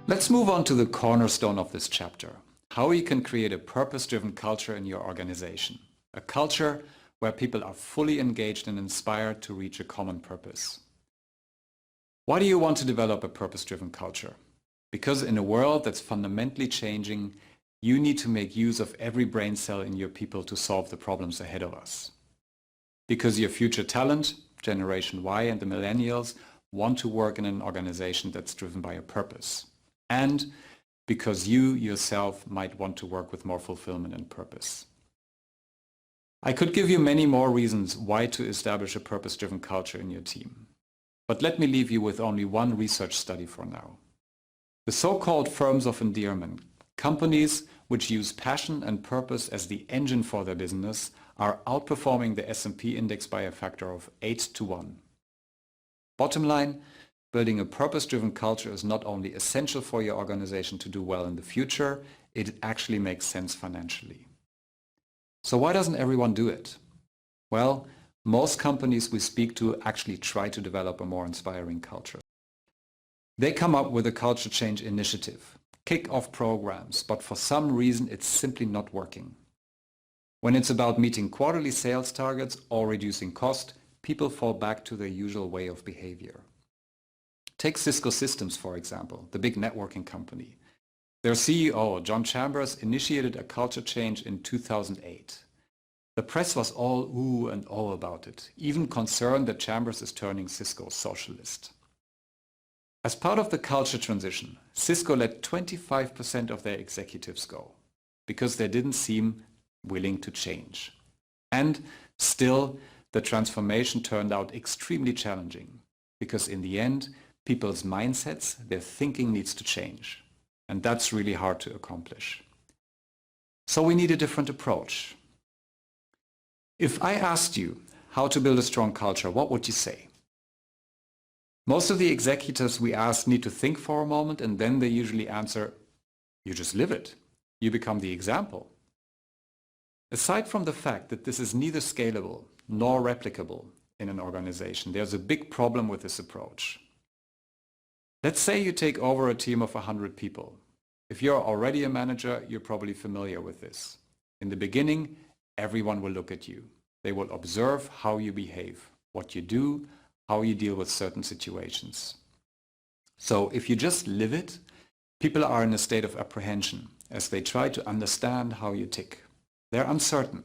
Let's move on to the cornerstone of this chapter, how you can create a purpose-driven culture in your organization. A culture where people are fully engaged and inspired to reach a common purpose. Why do you want to develop a purpose-driven culture? Because in a world that's fundamentally changing, you need to make use of every brain cell in your people to solve the problems ahead of us. Because your future talent, Generation Y and the millennials, want to work in an organization that's driven by a purpose. And because you yourself might want to work with more fulfillment and purpose. I could give you many more reasons why to establish a purpose-driven culture in your team. But let me leave you with only one research study for now. The so-called firms of endearment, companies which use passion and purpose as the engine for their business, are outperforming the S&P index by a factor of 8 to 1. Bottom line, building a purpose-driven culture is not only essential for your organization to do well in the future, it actually makes sense financially. So why doesn't everyone do it? Well, most companies we speak to actually try to develop a more inspiring culture. They come up with a culture change initiative, kick-off programs, but for some reason it's simply not working. When it's about meeting quarterly sales targets or reducing cost, people fall back to their usual way of behavior. Take Cisco Systems, for example, the big networking company. Their CEO, John Chambers, initiated a culture change in 2008. The press was all ooh and oh about it, even concerned that Chambers is turning Cisco socialist. As part of the culture transition, Cisco let 25% of their executives go, because they didn't seem willing to change. And still, the transformation turned out extremely challenging, because in the end, people's mindsets, their thinking needs to change. And that's really hard to accomplish. So we need a different approach. If I asked you how to build a strong culture, what would you say? Most of the executives we ask need to think for a moment, and then they usually answer, you just live it. You become the example. Aside from the fact that this is neither scalable nor replicable in an organization, there's a big problem with this approach. Let's say you take over a team of 100 people. If you're already a manager, you're probably familiar with this. In the beginning, everyone will look at you. They will observe how you behave, what you do, how you deal with certain situations. So if you just live it, people are in a state of apprehension as they try to understand how you tick. They're uncertain.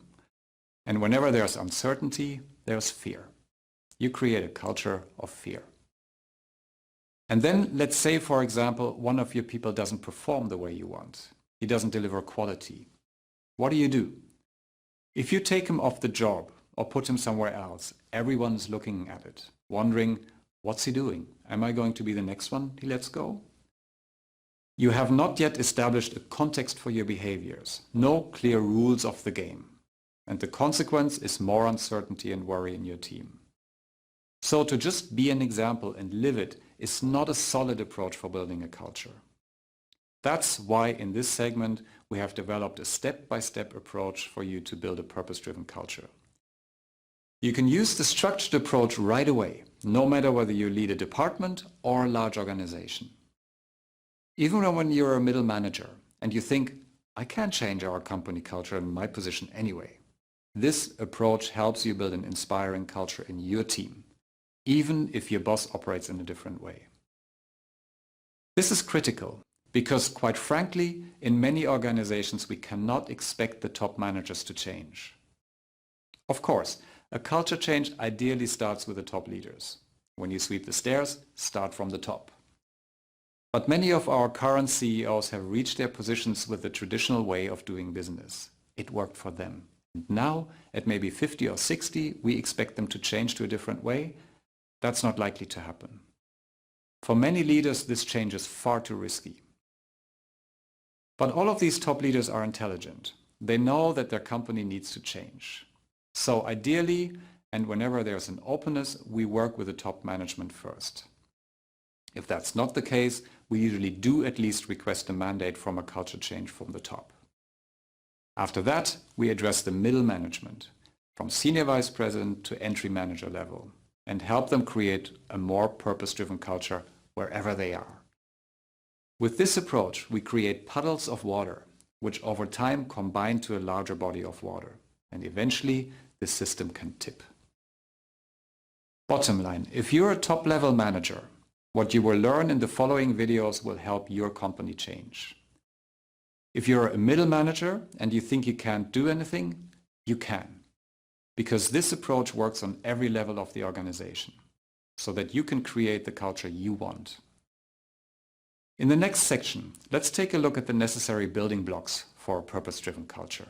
And whenever there's uncertainty, there's fear. You create a culture of fear. And then let's say, for example, one of your people doesn't perform the way you want. He doesn't deliver quality. What do? If you take him off the job or put him somewhere else, everyone's looking at it, wondering, what's he doing? Am I going to be the next one he lets go? You have not yet established a context for your behaviors, no clear rules of the game. And the consequence is more uncertainty and worry in your team. So to just be an example and live it is not a solid approach for building a culture. That's why in this segment we have developed a step-by-step approach for you to build a purpose-driven culture. You can use the structured approach right away, no matter whether you lead a department or a large organization. Even when you're a middle manager and you think, I can't change our company culture in my position anyway. This approach helps you build an inspiring culture in your team, even if your boss operates in a different way. This is critical because, quite frankly, in many organizations we cannot expect the top managers to change. Of course, a culture change ideally starts with the top leaders. When you sweep the stairs, start from the top. But many of our current CEOs have reached their positions with the traditional way of doing business. It worked for them. And now, at maybe 50 or 60, we expect them to change to a different way. That's not likely to happen. For many leaders, this change is far too risky. But all of these top leaders are intelligent. They know that their company needs to change. So ideally, and whenever there's an openness, we work with the top management first. If that's not the case, we usually do at least request a mandate from a culture change from the top. After that, we address the middle management, from senior vice president to entry manager level, and help them create a more purpose-driven culture wherever they are. With this approach, we create puddles of water, which over time combine to a larger body of water, and eventually the system can tip. Bottom line, if you're a top-level manager, what you will learn in the following videos will help your company change. If you're a middle manager and you think you can't do anything, you can, because this approach works on every level of the organization, so that you can create the culture you want. In the next section, let's take a look at the necessary building blocks for a purpose-driven culture.